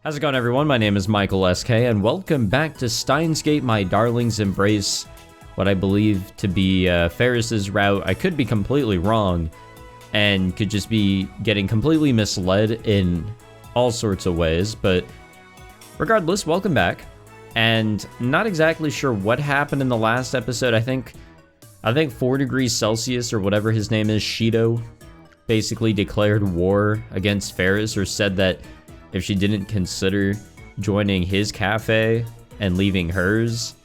How's it going, everyone? My name is Michael SK, and welcome back to Steins Gate. My darlings embrace what I believe to be Faris's route. I could be completely wrong, and could just be getting completely misled in all sorts of ways, but regardless, welcome back. And not exactly sure what happened in the last episode. I think 4 degrees Celsius, or whatever his name is, Shido, basically declared war against Faris, or said that if she didn't consider joining his cafe and leaving hers,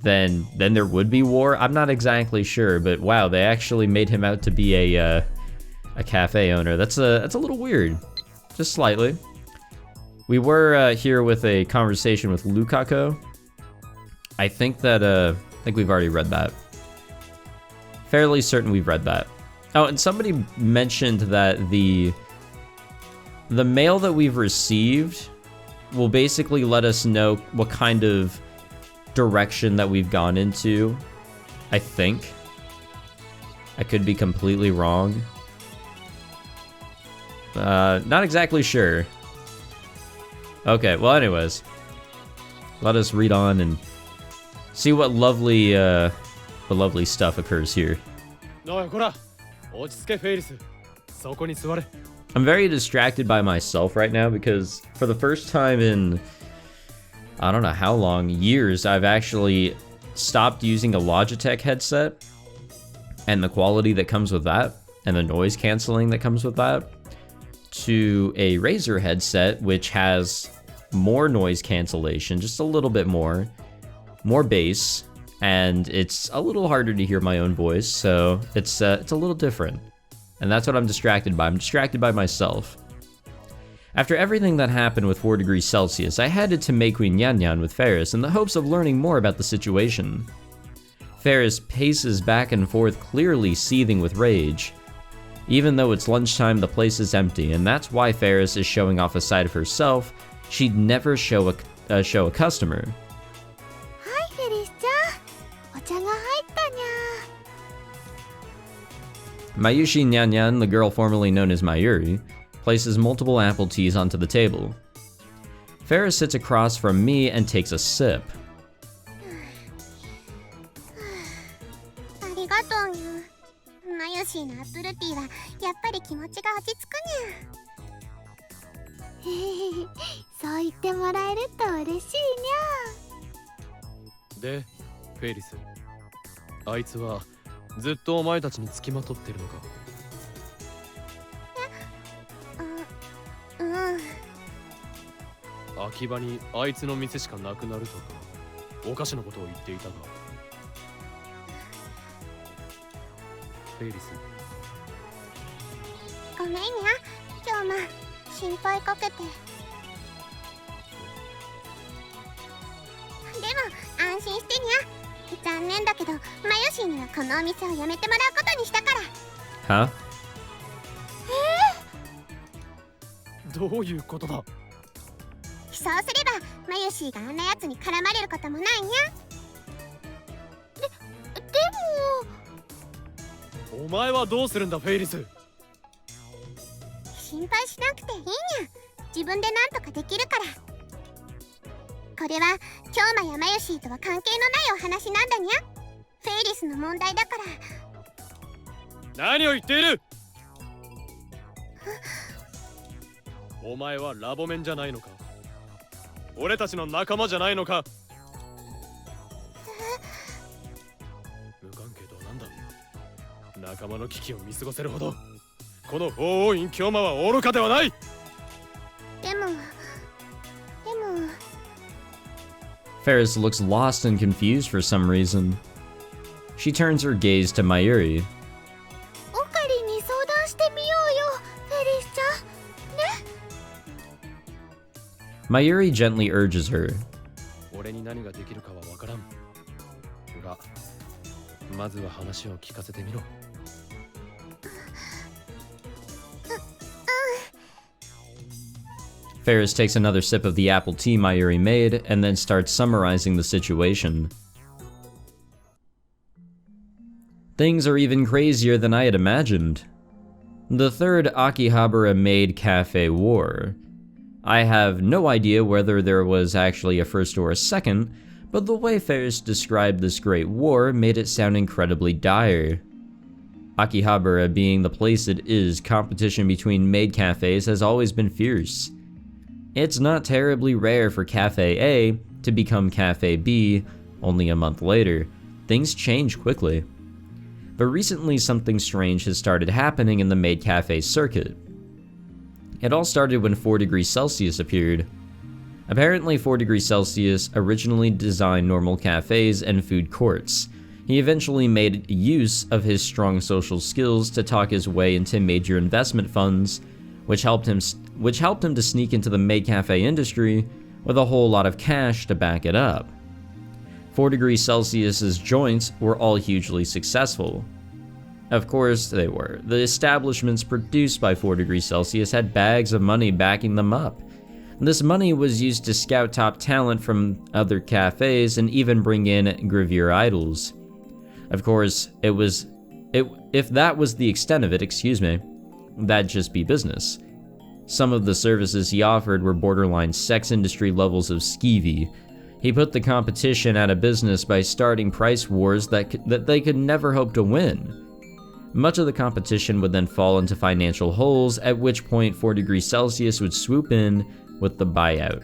then there would be war. I'm not exactly sure, but wow, they actually made him out to be a cafe owner. That's a little weird, just slightly. We were here with a conversation with Lukako. I think we've already read that. Fairly certain we've read that. Oh, and somebody mentioned that the mail that we've received will basically let us know what kind of direction that we've gone into, I think. I could be completely wrong. Not exactly sure. Okay, well anyways, let us read on and see what lovely stuff occurs here. I'm very distracted by myself right now because for the first time in, I don't know how long, years, I've actually stopped using a Logitech headset and the quality that comes with that and the noise canceling that comes with that to a Razer headset, which has more noise cancellation, just a little bit more bass, and it's a little harder to hear my own voice, so it's a little different. And that's what I'm distracted by. I'm distracted by myself. After everything that happened with 4 degrees Celsius, I headed to Meikui Nyanyan with Faris in the hopes of learning more about the situation. Faris paces back and forth, clearly seething with rage. Even though it's lunchtime, the place is empty, and that's why Faris is showing off a side of herself she'd never show a customer. Hi, Faris-chan. Ocha ga haitta nya. Mayushi Nyanyan, the girl formerly known as Mayuri, places multiple apple teas onto the table. Faris sits across from me and takes a sip. Arigatou nya. Mayushi no apple tea wa yappari kimochi ga ochitsuku nya. そう言ってもらえると嬉しいにゃ。で、フェリス、あいつはずっとお前たちにつきまとってるのか。秋葉にあいつの店しかなくなるとかおかしなことを言っていたが。フェリス、ごめんにゃ。今日も心配かけて。でも安心してにゃ。残念だけど、マヨシーにはこのお店を辞めてもらうことにしたから。は？どういうことだ？そうすれば、マヨシーがあんなやつに絡まれることもないにゃ。でも。お前はどうするんだ、フェイリス。心配しなくていいにゃ。自分でなんとかできるから。これは京馬やマヨシーとは関係のないお話なんだにゃ。フェイリスの問題だから。何を言っている。お前はラボメンじゃないのか。俺たちの仲間じゃないのか。無関係とはなんだ。仲間の危機を見過ごせるほどこの法王院京馬は愚かではない。でも Faris looks lost and confused for some reason. She turns her gaze to Mayuri. オカリンに相談してみようよ、フェリスちゃん。ね。Mayuri gently urges her. 俺に何ができるかはわからん。が、まずは話を聞かせてみろ。Faris takes another sip of the apple tea Mayuri made and then starts summarizing the situation. Things are even crazier than I had imagined. The third Akihabara-made cafe war. I have no idea whether there was actually a first or a second, but the way Faris described this great war made it sound incredibly dire. Akihabara being the place it is, competition between maid cafes has always been fierce. It's not terribly rare for Cafe A to become Cafe B only a month later. Things change quickly. But recently something strange has started happening in the maid cafe circuit. It all started when 4 degrees Celsius appeared. Apparently 4 degrees Celsius originally designed normal cafes and food courts. He eventually made use of his strong social skills to talk his way into major investment funds, which helped him to sneak into the maid cafe industry with a whole lot of cash to back it up. 4 degrees Celsius's joints were all hugely successful. Of course they were. The establishments produced by 4 degrees Celsius had bags of money backing them up. This money was used to scout top talent from other cafes and even bring in gravure idols. Of course, if that was the extent of it, that'd just be business. Some of the services he offered were borderline sex industry levels of skeevy. He put the competition out of business by starting price wars that they could never hope to win. Much of the competition would then fall into financial holes, at which point 4 degrees Celsius would swoop in with the buyout.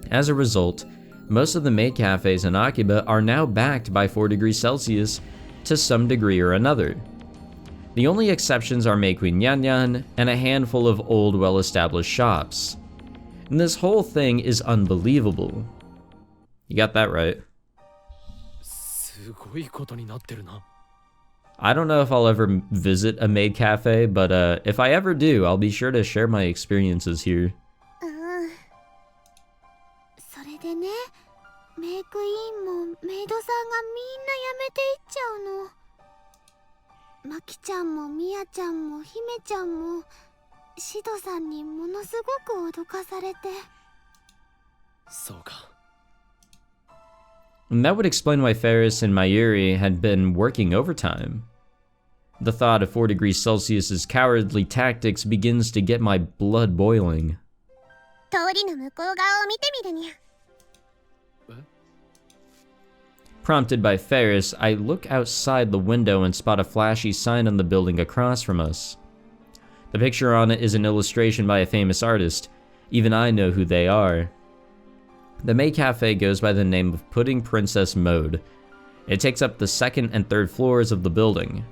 As a result, most of the maid cafes in Akiba are now backed by 4 degrees Celsius to some degree or another. The only exceptions are Meikui Nyanyan and a handful of old well-established shops. And this whole thing is unbelievable. You got that right. I don't know if I'll ever visit a maid cafe, but if I ever do, I'll be sure to share my experiences here. それでね、メイクインもメイドさんがみんな辞めていっちゃうの。マキちゃんもミヤちゃんもヒメちゃんもシドさんにものすごく脅かされて。そうか。And that would explain why Faris and Mayuri had been working overtime. The thought of 4 degrees Celsius's cowardly tactics begins to get my blood boiling. 通りの向こう側を見てみるにゃ。Prompted by Faris, I look outside the window and spot a flashy sign on the building across from us. The picture on it is an illustration by a famous artist. Even I know who they are. The maid cafe goes by the name of Pudding Princess Mode. It takes up the 2nd and 3rd floors of the building.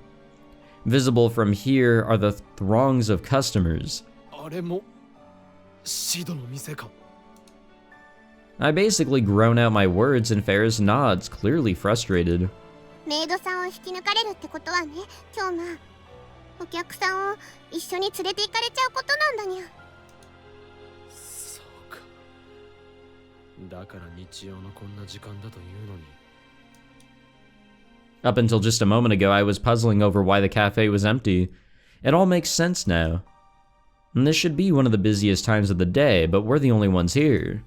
Visible from here are the throngs of customers. I basically groan out my words and Faris nods, clearly frustrated. メイドさんを引き抜かれるってことはね、今日はお客さんを一緒に連れて行かれちゃうことなんだにゃ。そうか。だから日曜のこんな時間だというのに。Up until just a moment ago, I was puzzling over why the cafe was empty. It all makes sense now. And this should be one of the busiest times of the day, but we're the only ones here.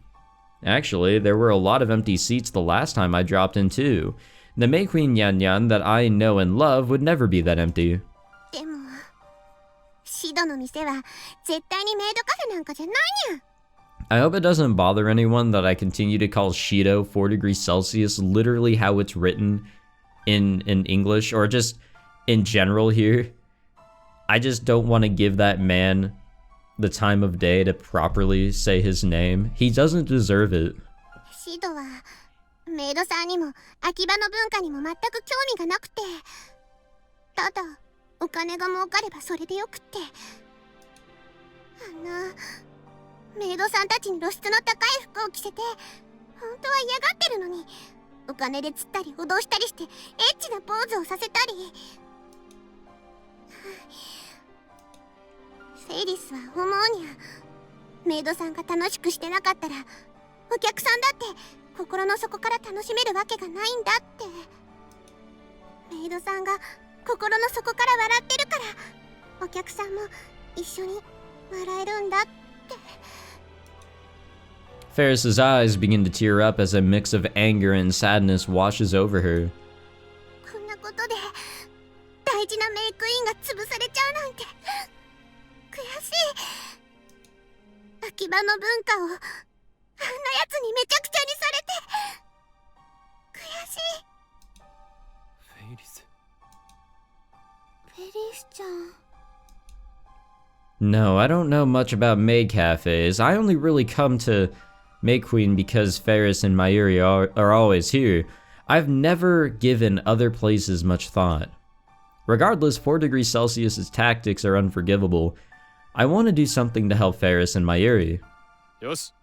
Actually, there were a lot of empty seats the last time I dropped in too. The Meikui Nyanyan that I know and love would never be that empty. でも、シドの店は絶対にメイドカフェなんかじゃないにゃ。I hope it doesn't bother anyone that I continue to call Shido 4 degrees Celsius literally how it's written in English, or just in general here. I just don't want to give that man the time of day to properly say his name. He doesn't deserve it. シドはメイドさんにも秋葉の文化にも全く興味がなくて、ただお金が儲かればそれでよくって。メイドさんたちに露出の高い服を着せて本当は嫌がってるのに、お金で釣ったり脅したりしてエッチなポーズをさせたり。フェイリスは思うにゃ、メイドさんが楽しくしてなかったらお客さんだって心の底から楽しめるわけがないんだって。メイドさんが心の底から笑ってるからお客さんも一緒に笑えるんだって。Faris's eyes begin to tear up as a mix of anger and sadness washes over her. こんなことで大事なメイクインが潰されちゃうなんて悔しい。秋葉の文化をあんなやつにめちゃくちゃにされて悔しい。フェイリス。フェリスちゃん。 No, I don't know much about maid cafes. I only really come to Maid Queen because Faris and Mayuri are always here. I've never given other places much thought. Regardless, 4 degrees Celsius's tactics are unforgivable. I want to do something to help Faris and Mayuri. よし。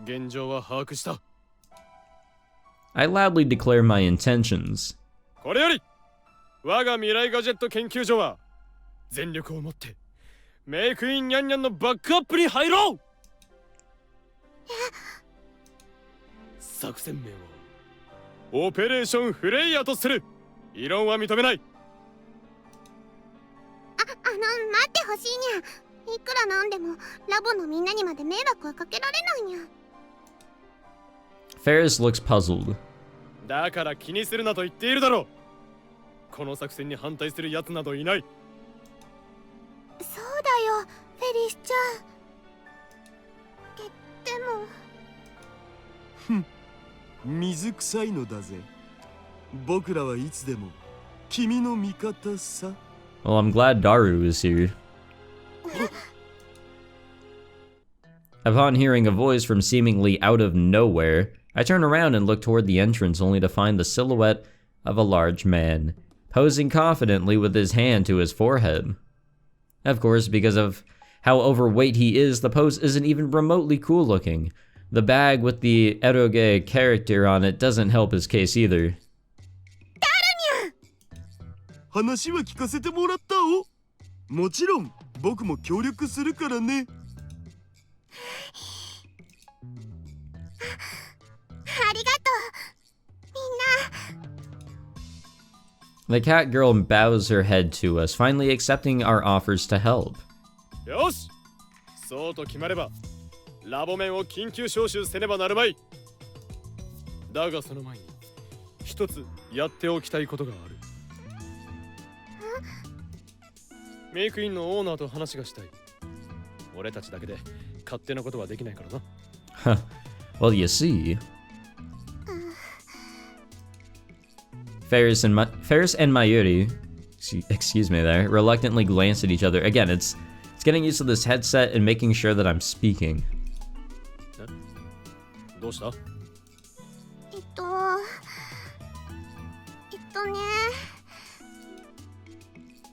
現状は把握した。I loudly declare my intentions. これより我が未来ガジェット研究所は全力を持ってメイクインニャンニャンのバックアップに入ろう。作戦名をオペレーションフレイヤーとする。異論は認めない。待ってほしいにゃ。いくらなんでもラボのみんなにまで迷惑はかけられないにゃ。 Faris looks puzzled. だから気にするなと言っているだろう。この作戦に反対するやつなどいない。そうだよ、フェリスちゃん。でもふん、水臭いのだぜ。僕らはいつでも君の味方さ。 Well, I'm glad Daru is here. Upon hearing a voice from seemingly out of nowhere, I turn around and look toward the entrance only to find the silhouette of a large man, posing confidently with his hand to his forehead. Of course, because of how overweight he is, the pose isn't even remotely cool looking. The bag with the eroge character on it doesn't help his case either. 話は聞かせてもらったお。もちろん僕も協力するからね。ありがとう、みんな。 The cat girl bows her head to us, finally accepting our offers to help. よし、そうと決まればラボ面を緊急招集せねばなるまい。だがその前に一つやっておきたいことがある。メイクインのオーナーと話がしたい。俺たちだけで勝手なことはできないからな。Well, you see. Faris and Mayuri, excuse me there, reluctantly glance at each other. Again, it's getting used to this headset and making sure that I'm speaking. どうした？ね。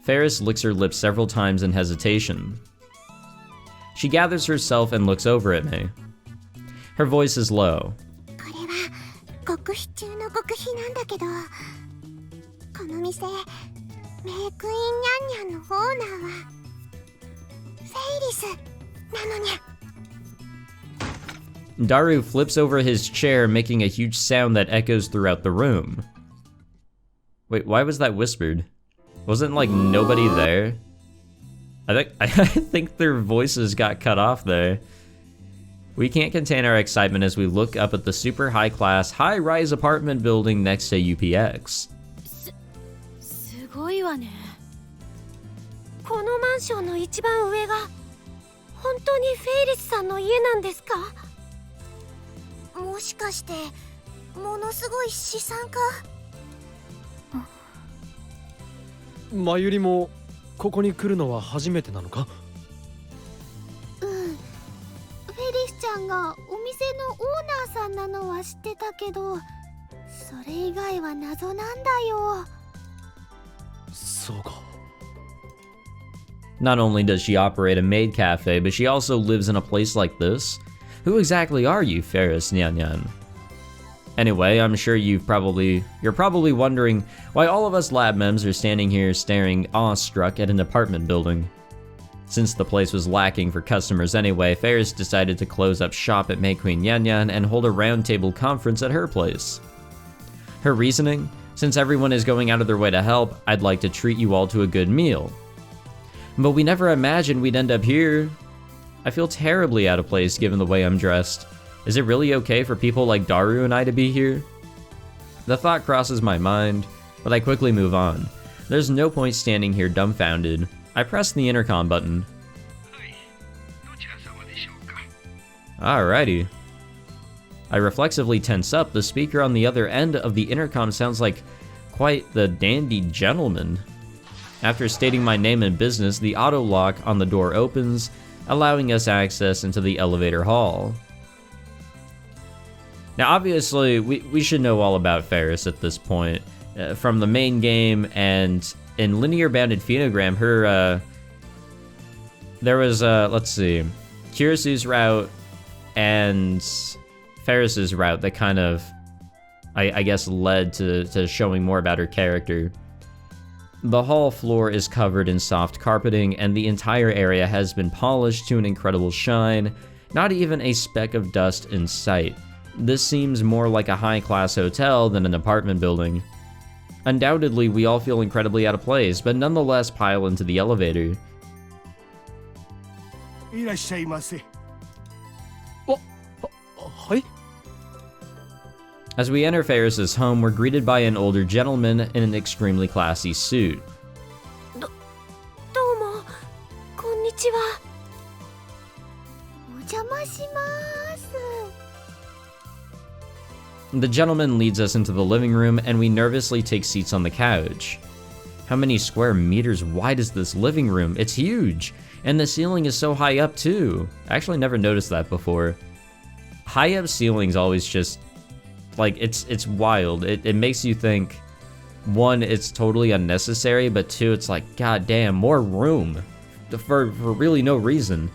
Faris licks her lips several times in hesitation. She gathers herself and looks over at me. Her voice is low. これは極秘中の極秘なんだけど、この店メイクインニャンニャンのオーナーはフェイリスなのにゃ。 Daru flips over his chair, making a huge sound that echoes throughout the room. Wait, why was that whispered? Wasn't like nobody there? I think their voices got cut off there. We can't contain our excitement as we look up at the super high-class, high-rise apartment building next to UPX. すごいわね。このマンションの一番上が本当にフェイリスさんの家なんですか？もしかしてものすごい資産家？まゆりもここに来るのは初めてなのか？うん。フェリスちゃんがお店のオーナーさんなのは知ってたけど、それ以外は謎なんだよ。そうか。 Not only does she operate a maid cafe, but she also lives in a place like this. Who exactly are you, Faris Nyan Nyan? Anyway, I'm sure you're probably wondering why all of us lab mems are standing here staring awestruck at an apartment building. Since the place was lacking for customers anyway, Faris decided to close up shop at May Queen Yan Yan and hold a roundtable conference at her place. Her reasoning? Since everyone is going out of their way to help, I'd like to treat you all to a good meal. But we never imagined we'd end up here. I feel terribly out of place given the way I'm dressed. Is it really okay for people like Daru and I to be here? The thought crosses my mind, but I quickly move on. There's no point standing here dumbfounded. I press the intercom button. Alrighty. I reflexively tense up. The speaker on the other end of the intercom sounds like quite the dandy gentleman. After stating my name and business, the auto lock on the door opens, allowing us access into the elevator hall. Now obviously, we should know all about Faris at this point. From the main game, and in Linear Bounded Phenogram, her, there was, let's see, Kirisu's route and Faris's route that kind of, I guess, led to showing more about her character. The hall floor is covered in soft carpeting, and the entire area has been polished to an incredible shine, not even a speck of dust in sight. This seems more like a high-class hotel than an apartment building. Undoubtedly, we all feel incredibly out of place, but nonetheless pile into the elevator. いらっしゃいませ。はい。 As we enter Faris's home, we're greeted by an older gentleman in an extremely classy suit. どうもこんにちは。お邪魔します。 The gentleman leads us into the living room, and we nervously take seats on the couch. How many square meters wide is this living room? It's huge! And the ceiling is so high up too. I actually never noticed that before. High up ceilings always just, like, it's wild. It makes you think, one, it's totally unnecessary, but two, it's like, god damn, more room for really no reason.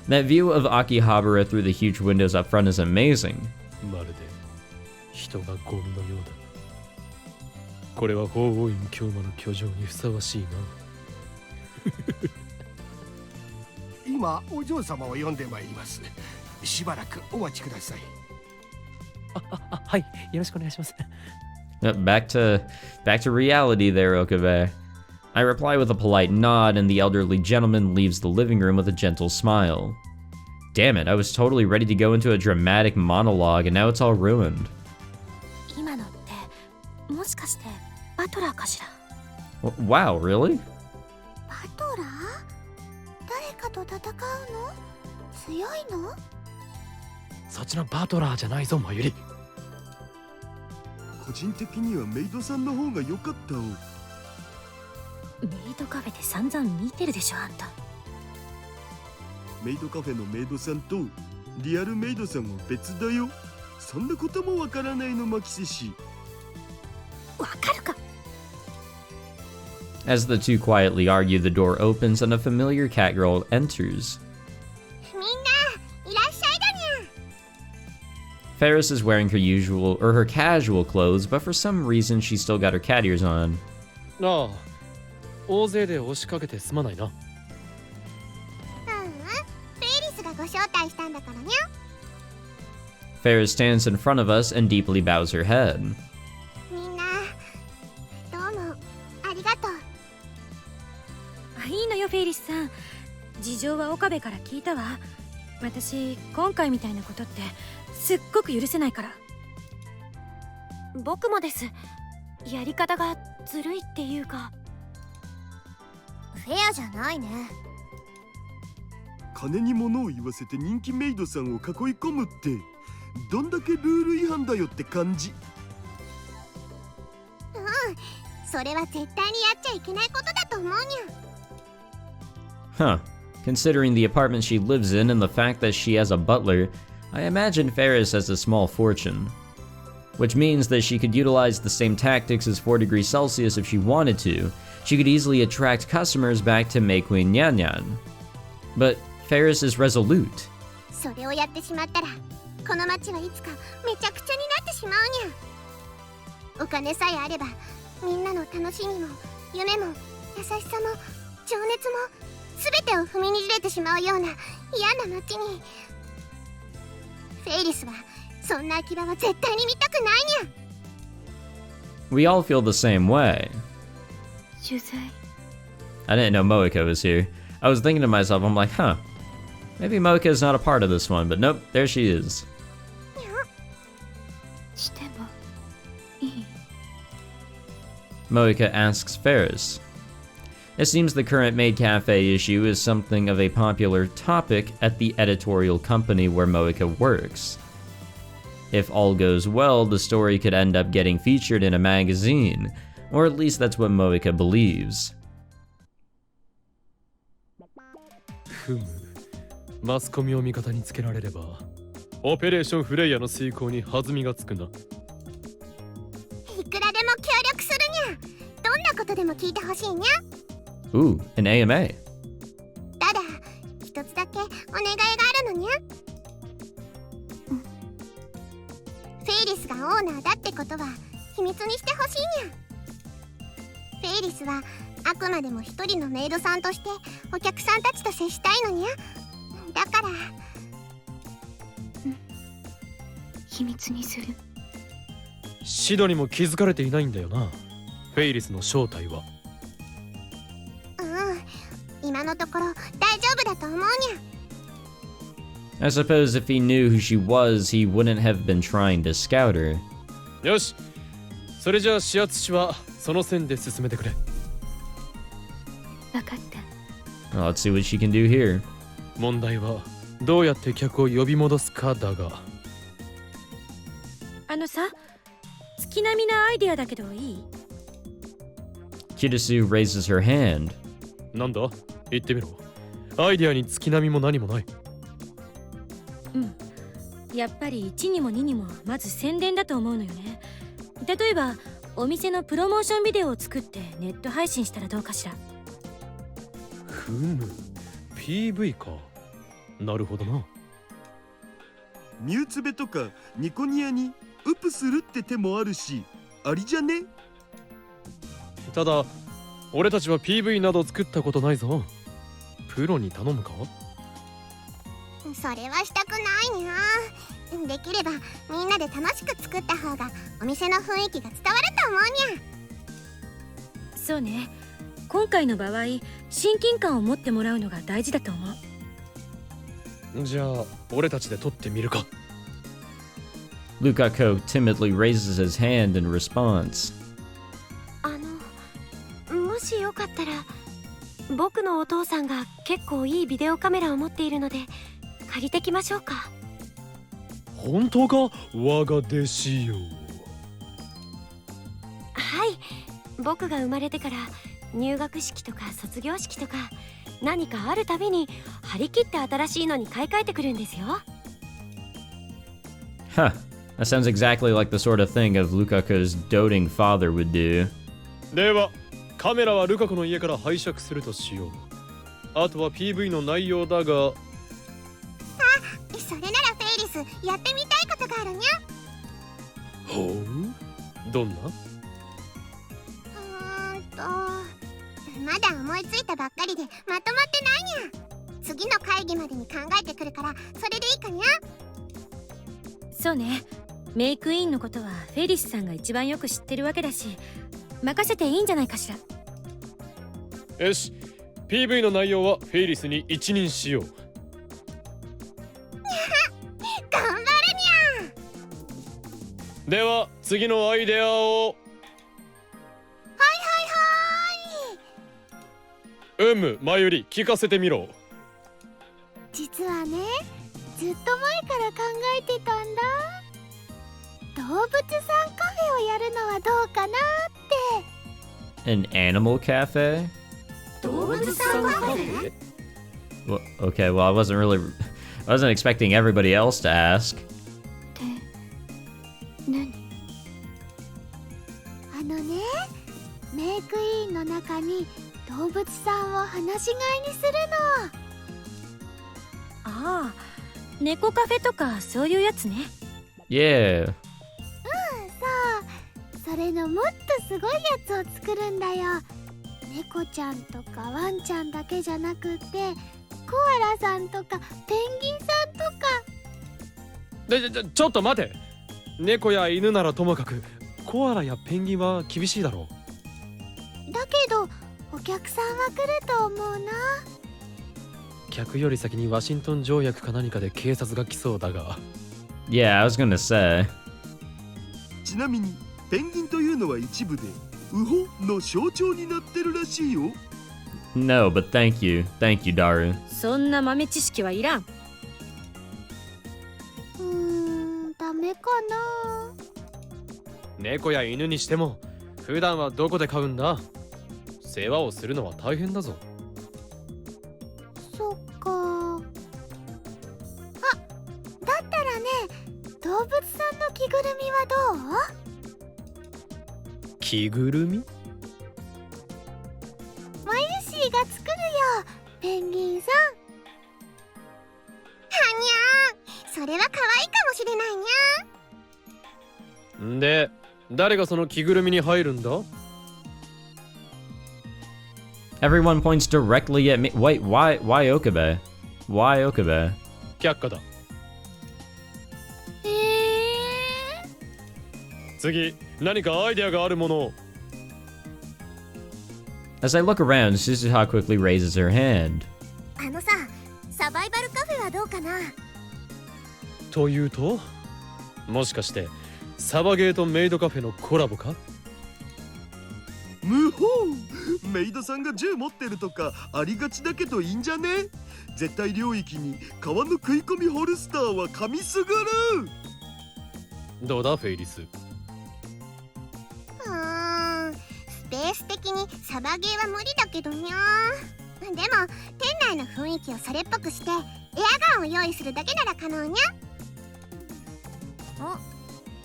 That view of Akihabara through the huge windows up front is amazing. まるで人がゴミのようだ。これは法王院京魔の居城にふさわしいな。今お嬢様を呼んでまいります。しばらくお待ちください。はい、よろしくお願いします。Back to reality there, Okabe. I reply with a polite nod, and the elderly gentleman leaves the living room with a gentle smile. Damn it, I was totally ready to go into a dramatic monologue, and now it's all ruined. 今のってもしかしてバトラーかしら。 Wow, really? バトラー？誰かと戦うの？強いの？そっちのバトラーじゃないぞ、まゆり。個人的にはメイドさんの方が良かったを。メイドカフェで散々見てるでしょ、あんた。メイドカフェのメイドさんとリアルメイドさんは別だよ。そんなこともわからないのマキセ氏。わかるか。 As the two quietly argue, the door opens and a familiar cat girl enters. みんないらっしゃいだにゃ。 Faris is wearing her casual clothes, but for some reason she's still got her cat ears on. ああ、大勢で押しかけてすまないな。フェイリスがご招待したんだからにゃ。 Faris stands in front of us and deeply bows her head. みんなどうもありがとう。いいのよフェイリスさん。事情は岡部から聞いたわ。私今回みたいなことってすっごく許せないから。僕もです。やり方がずるいっていうか。フェアじゃないね。金に物を言わせて人気メイドさんを囲い込むってどんだけルール違反だよって感じ。それは絶対にやっちゃいけないことだと思うにゃ。 Huh. Considering the apartment she lives in and the fact that she has a butler, I imagine Faris has a small fortune. Which means that she could utilize the same tactics as 4 degrees Celsius if she wanted to. She could easily attract customers back to Meikuin Nyanyan. But Faris is resolute. それをやってしまったらこの街はいつかめちゃくちゃになってしまうにゃ。お金さえあればみんなの楽しみも夢も優しさも情熱も全てを踏みにじれてしまうような嫌な街に。フェイリスはそんな秋葉は絶対に見たくないにゃ。 We all feel the same way. 取材 I didn't know Moeko was here. I was thinking to myself, I'm like, huh, maybe Moeko is not a part of this one, but nope, there she is. してもいい？ Moeka asks Faris. It seems the current maid cafe issue is something of a popular topic at the editorial company where Moeka works. If all goes well, the story could end up getting featured in a magazine, or at least that's what Moeka believes. ふむ、マスコミを味方につけられればオペレーションフレイヤの遂行に弾みがつくな。いくらでも協力するにゃ。どんなことでも聞いてほしいにゃ。 Ooh, an AMA. ただ一つだけお願いがあるのにゃ。フェイリスがオーナーだってことは秘密にしてほしいにゃ。フェイリスはあくまでも一人のメイドさんとしてお客さんたちと接したいのにゃ。だから、秘密にする。シドにも気づかれていないんだよな、フェイリスの正体は。今のところ大丈夫だと思うにゃ。I suppose if he knew who she was, he wouldn't have been trying to scout her. よし、それじゃあ視圧師はその線で進めてくれ。分かった。Well, let's see what she can do here. 問題はどうやって客を呼び戻すかだが。あのさ、月並みなアイデアだけどいい？ Kitasu raises her hand. なんだ？言ってみろ。アイデアに月並みも何もない。やっぱり1にも2にもまず宣伝だと思うのよね。例えばお店のプロモーションビデオを作ってネット配信したらどうかしら。ふむ、PV か。なるほどな。ミュウツベとかニコニアにウプするって手もあるし、ありじゃね？ただ俺たちは PV など作ったことないぞ。プロに頼むか？それはしたくないにゃ。できればみんなで楽しく作った方がお店の雰囲気が伝わると思うにゃ。そうね、今回の場合親近感を持ってもらうのが大事だと思う。じゃあ俺たちで撮ってみるか。 Lukako timidly raises his hand in response. もしよかったら、僕のお父さんが結構いいビデオカメラを持っているので借りてきましょうか。本当か？我が弟子よ。はい、僕が生まれてから入学式とか卒業式とか何かあるたびに張り切って新しいのに買い替えてくるんですよ。 Huh, that sounds exactly like the sort of thing of Lukaku's doting father would do. ではカメラはルカ子の家から拝借するとしよう。あとは PV の内容だが。それならフェイリスやってみたいことがあるにゃ。ほう、どんな？まだ思いついたばっかりでまとまってないにゃ。次の会議までに考えてくるからそれでいいかにゃ。そうね、メイクインのことはフェリスさんが一番よく知ってるわけだし、任せていいんじゃないかしら。よし、 PV の内容はフェイリスに一任しよう。頑張るにゃ。では次のアイデアを。前より聞かせてみろ。実はね、ずっと前から考えてたんだ。動物さんカフェをやるのはどうかなって。 An animal cafe? 動物さんカフェ？ Well, okay, well, I wasn't expecting everybody else to ask. 何？ね、メイクインの中に動物さんを放し飼いにするの。ああ、猫カフェとかそういうやつね。Yeah. そう、それのもっとすごいやつを作るんだよ。猫ちゃんとかワンちゃんだけじゃなくってコアラさんとかペンギンさんとか。ちょっと待て。猫や犬ならともかくコアラやペンギンは厳しいだろう。だけどお客さんは来ると思うな。客より先にワシントン条約か何かで警察が来そうだが。Yeah, I was gonna say. ちなみにペンギンというのは一部でウホの象徴になってるらしいよ。No, but thank you. Thank you, Daru. そんな豆知識はいらん。ダメかな。猫や犬にしても普段はどこで飼うんだ。世話をするのは大変だぞ。そっか。あ、だったらね、動物さんの着ぐるみはどう？着ぐるみ？マユシーが作るよ、ペンギンさん。はにゃー、それは可愛いかもしれないにゃ。んで、誰がその着ぐるみに入るんだ？ Everyone points directly at me. Wait, why Okabe? Why Okabe? 却下だ。次、何かアイデアがあるものを。As I look around, Suzuha quickly raises her hand. あのさ、サバイバルカフェはどうかな。というと、もしかしてサバゲーとメイドカフェのコラボか？無法、メイドさんが銃持ってるとかありがちだけどいいんじゃね？絶対領域に川の食い込みホルスターは神すぐる。どうだフェイリス？スペース的にサバゲーは無理だけどにゃ。でも店内の雰囲気をそれっぽくしてエアガンを用意するだけなら可能にゃ。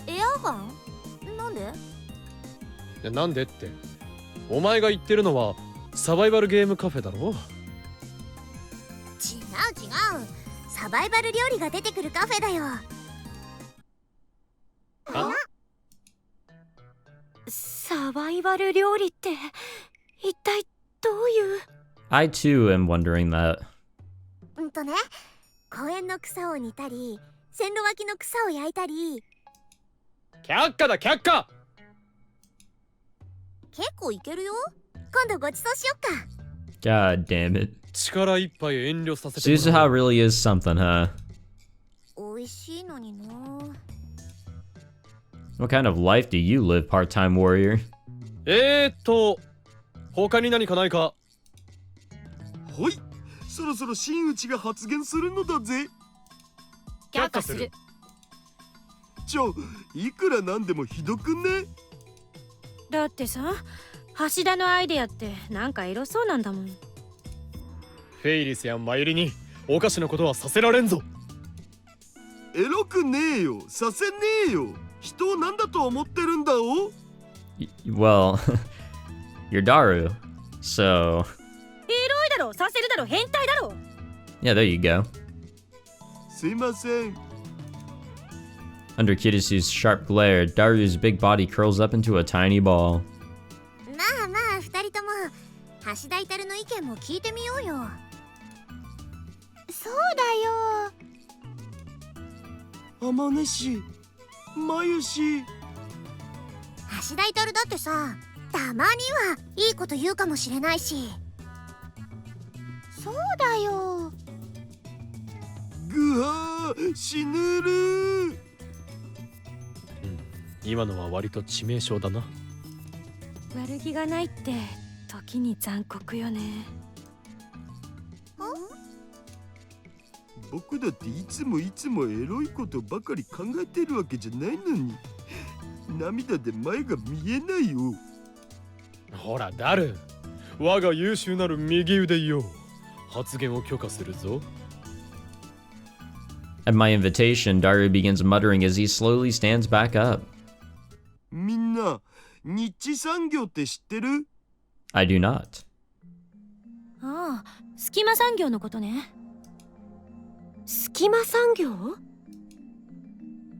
エアガン？なんで？なんでって、お前が言ってるのはサバイバルゲームカフェだろ？違う違う、サバイバル料理が出てくるカフェだよ。あ？サバイバル料理って一体どういう？ I too am wondering that. ね、公園の草を煮たり、線路脇の草を焼いたり。却下だ却下！結構いけるよ。今度ごちそうしよっか。 God damn it. 力いっぱい遠慮させてもら Suzuha う。 really is something, huh? 美味しいのにな。 What kind of life do you live, part-time warrior? 他に何かないか？ほい、そろそろ真打ちが発言するのだぜ。却下する。いくらなんでもひどくね？だってさ、橋田のアイデアってなんかエロそうなんだもん。フェイリスやマユリにおかしなことはさせられんぞ。エロくねえよ、させねえよ。人を何だと思ってるんだお？ Well, you're Daru, so... エロいだろ、させるだろ、変態だろ。 Yeah, there you go. すいません。Under Kirisu's sharp glare, Daru's big body curls up into a tiny ball. まあまあ、二人とも橋田至の意見も聞いてみようよ。そうだよ。天音し、まゆし。橋田至だってさ、たまにはいいこと言うかもしれないし。そうだよ。ぐはー、死ぬる。今のは割と致命傷だな。悪気がないって時に残酷よね。僕だっていつもエロいことばかり考えてるわけじゃないのに、涙で前が見えないよ。ほらダル、我が優秀なる右腕よ、発言を許可するぞ。 At my invitation, Daru begins muttering as he slowly stands back up. みんな、日地産業って知ってる？ I do not. ああ、隙間産業のことね。隙間産業？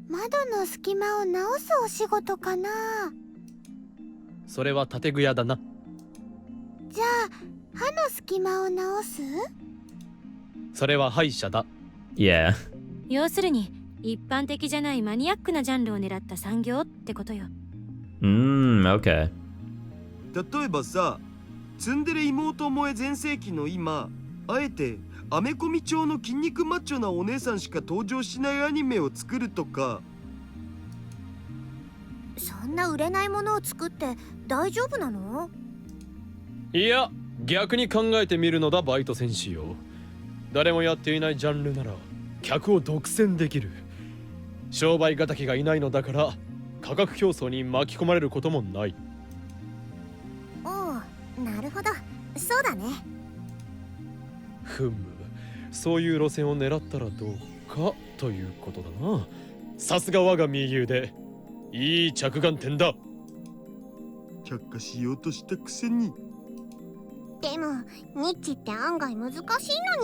窓の隙間を直すお仕事かな。それは建具屋だな。じゃあ歯の隙間を直す？それは歯医者だ。Yeah. 要するに一般的じゃないマニアックなジャンルを狙った産業ってことよ。Okay. 例えばさ、ツンデレ妹萌え全盛期の今、あえてアメコミ調の筋肉マッチョなお姉さんしか登場しないアニメを作るとか。そんな売れないものを作って大丈夫なの？いや、逆に考えてみるのだバイト戦士よ。誰もやっていないジャンルなら客を独占できる。商売敵がいないのだから価格競争に巻き込まれることもない。おお、なるほど、そうだね。ふむ、そういう路線を狙ったらどうかということだな。さすが我が右腕、いい着眼点だ。却下しようとしたくせに。でもニッチって案外難しいの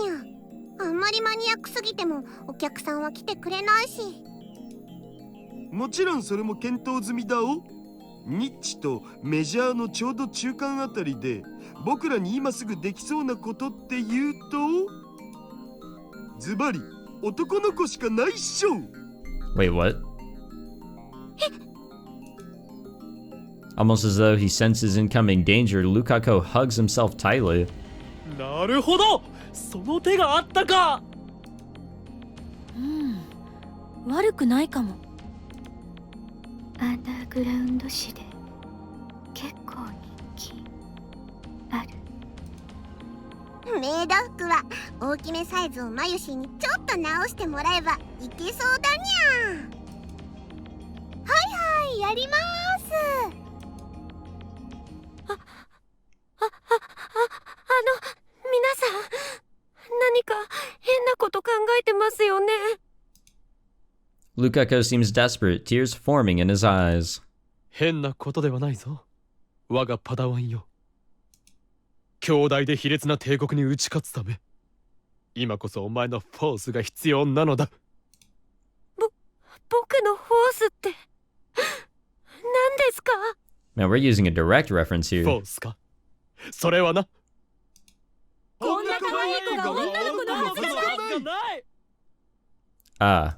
にゃ。あんまりマニアックすぎてもお客さんは来てくれないし。もちろんそれも検討済みだお。ニッチとメジャーのちょうど中間あたりで僕らに今すぐできそうなことって言うと、ズバリ男の子しかないっしょ。 Wait, what? Almost as though he senses incoming danger, Lukako hugs himself tightly. なるほど、その手があったか。悪くないかも。アンダーグラウンド誌で結構人気ある。メイド服は大きめサイズをマユシーにちょっと直してもらえばいけそうだにゃ。はいはい、やります。皆さん何か変なこと考えてますよね。Lukako seems desperate, tears forming in his eyes. 変なことではないぞ、我がパダワンよ。兄弟で卑劣な帝国に打ち勝つため、今こそお前のフォースが必要なのだ。僕のフォースって何ですか？ Man, we're using a direct reference フ here. ォースか、それはな。こんな可愛い子が女の子のはずがない。Ah.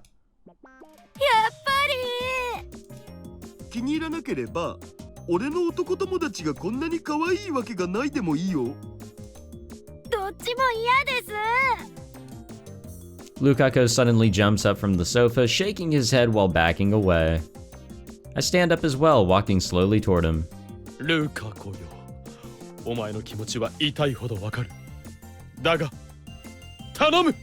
やっぱり気に入らなければ俺の男友達がこんなに可愛いわけがないでもいいよ。どっちも嫌です。 Lukako suddenly jumps up from the sofa, shaking his head while backing away. I stand up as well, walking slowly toward him. ルカコよ、お前の気持ちは痛いほどわかる。だが頼む、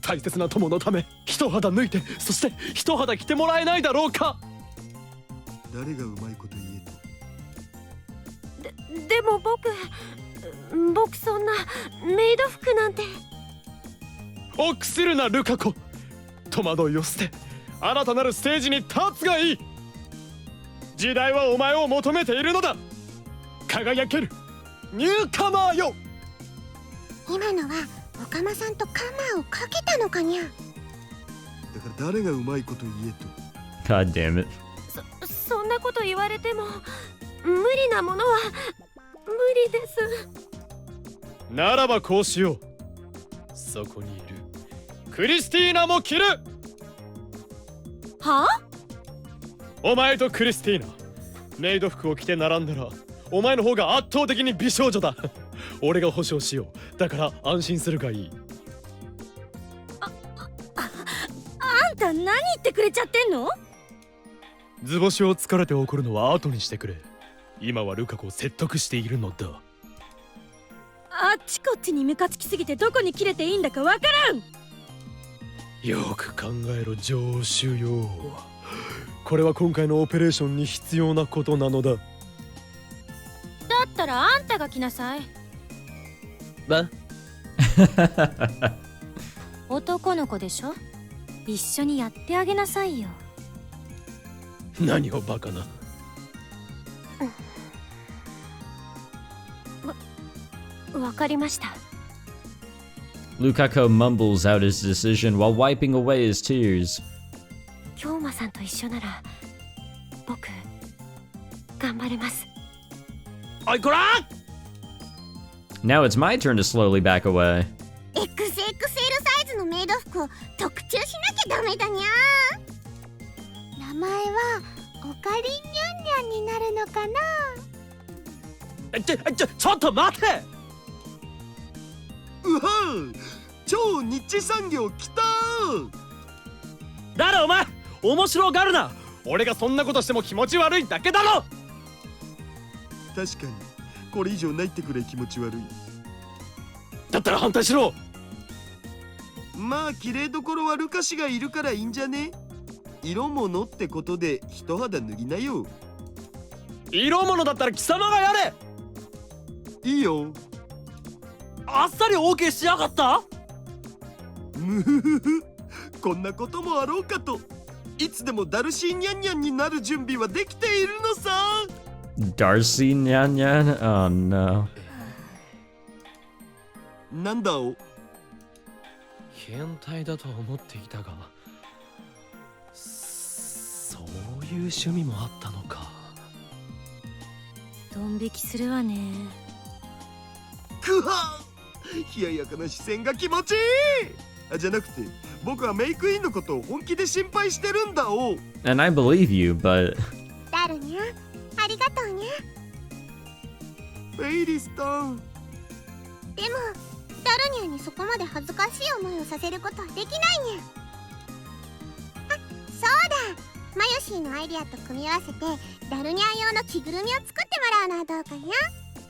大切な友のため一肌脱いで、そして一肌着てもらえないだろうか。誰がうまいこと言えと。でも僕そんなメイド服なんて。臆するなルカコ、戸惑いを捨て新たなるステージに立つがいい。時代はお前を求めているのだ。輝けるニューカマーよ。今のはオカマさんとカマーをかけたのかにゃ。だから誰がうまいこと言えと。 God damn it. そんなこと言われても無理なものは無理です。ならばこうしよう。そこにいるクリスティーナも着る。はあ？お前とクリスティーナ、メイド服を着て並んだらお前の方が圧倒的に美少女だ。俺が保証しよう。だから安心するがいい。あんた何言ってくれちゃってんの？図星を疲れて怒るのは後にしてくれ。今はルカ子を説得しているのだ。あっちこっちにムカつきすぎてどこに切れていいんだかわからん。よく考えろ上州よ。これは今回のオペレーションに必要なことなのだ。だったらあんたが来なさい。男の子でしょ、一緒にやってあげなさいよ。何をバカな。わかりました。Lukako mumbles out his decision while wiping away his tears. 京馬さんと一緒なら僕頑張れます。おいこら！ Now it's my turn to slowly back away. XXL サイズのメイド服を特注しなきゃダメだにゃ。名前はオカリンニャンニャンになるのかな。ちょっと待て。うはん、超ニッチ産業来たー。だろお前面白がるな。俺がそんなことしても気持ち悪いだけだろ。確かにこれ以上ないってくらい気持ち悪い。だったら反対しろ。まあ綺麗どころはルカ氏がいるからいいんじゃね。色物ってことで一肌脱ぎなよ。色物だったら貴様がやれ。いいよ。あっさり OK しやがった。むふふふ、こんなこともあろうかと。いつでもダルシーニャンニャンになる準備はできているのさ。Darcy Nyan Nyan? Oh no. なんだお。変態だと思っていたが、そういう趣味もあったのか。ドン引きするわね。くは冷ややかな視線が気持ちいい。あ、じゃなくて僕はメイクインのことを本気で心配してるんだお。 And I believe you, but ダルニャ、ありがとうにゃ。フェイリスタン。でもダルニャにそこまで恥ずかしい思いをさせることはできないにゃ。あ、そうだ、マヨシーのアイディアと組み合わせてダルニャ用の着ぐるみを作ってもらうのはどうかにゃ。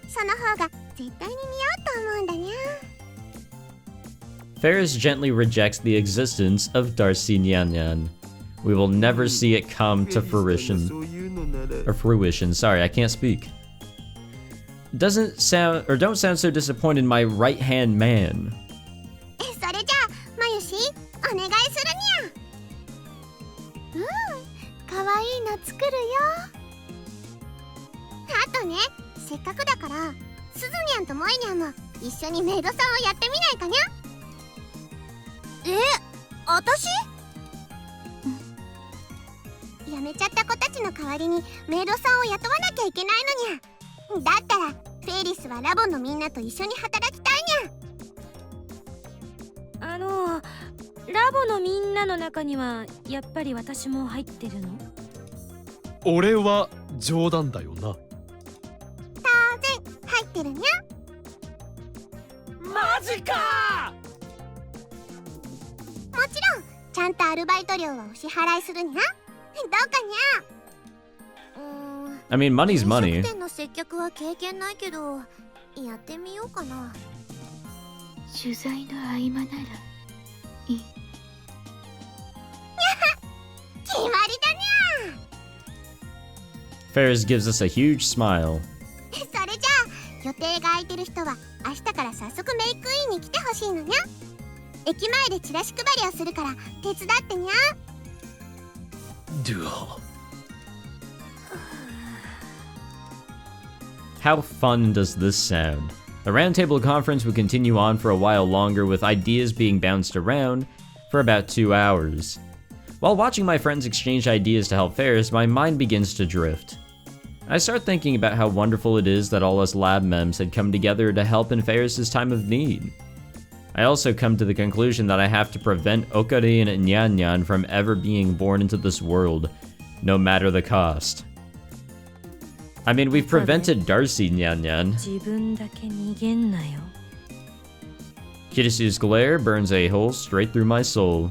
その方が絶対に似合うと思うんだにゃ。Faris gently rejects the existence of Darcy Nyan Nyan. We will never see it come to フェリスタン fruition. がそういうのなら Or fruition, sorry, I can't speak. Don't sound so disappointed in my right-hand man. それじゃあマヨシーお願いするにゃ。かわいいの作るよ。あとね、せっかくだからスズニャンとモイニャンも一緒にメイドさんをやってみないかにゃ。私？辞めちゃった子たちの代わりにメイドさんを雇わなきゃいけないのにゃ。だったらフェイリスはラボのみんなと一緒に働きたいにゃ。ラボのみんなの中にはやっぱり私も入ってるの？俺は冗談だよな。当然入ってるにゃ。マジか。もちろんちゃんとアルバイト料はお支払いするにゃ。どうかにゃ。I mean, money's money. 飲食店の接客は経験ないけどやってみようかな。取材の合間ならいい。決まりだにゃ。 Faris gives us a huge smile. それじゃあ予定が空いてる人は明日から早速メイクインに来てほしいのにゃ。駅前でチラシ配りをするから手伝ってにゃ。デュオ。How fun does this sound? The roundtable conference would continue on for a while longer, with ideas being bounced around for about 2 hours. While watching my friends exchange ideas to help Faris, my mind begins to drift. I start thinking about how wonderful it is that all us lab mems had come together to help in Faris' time of need. I also come to the conclusion that I have to prevent Okarin and Nyan Nyan from ever being born into this world, no matter the cost. I mean, we've prevented Darcy Nyan Nyan. 自分だけ逃げんなよ。 Kirisu's glare burns a hole straight through my soul.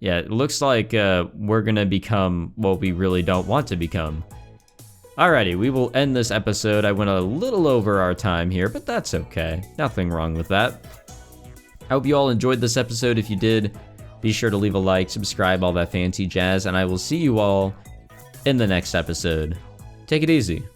Yeah, it looks like we're gonna become what we really don't want to become. Alrighty, we will end this episode. I went a little over our time here, but that's okay. Nothing wrong with that. I hope you all enjoyed this episode. If you did, be sure to leave a like, subscribe, all that fancy jazz, and I will see you all in the next episode. Take it easy.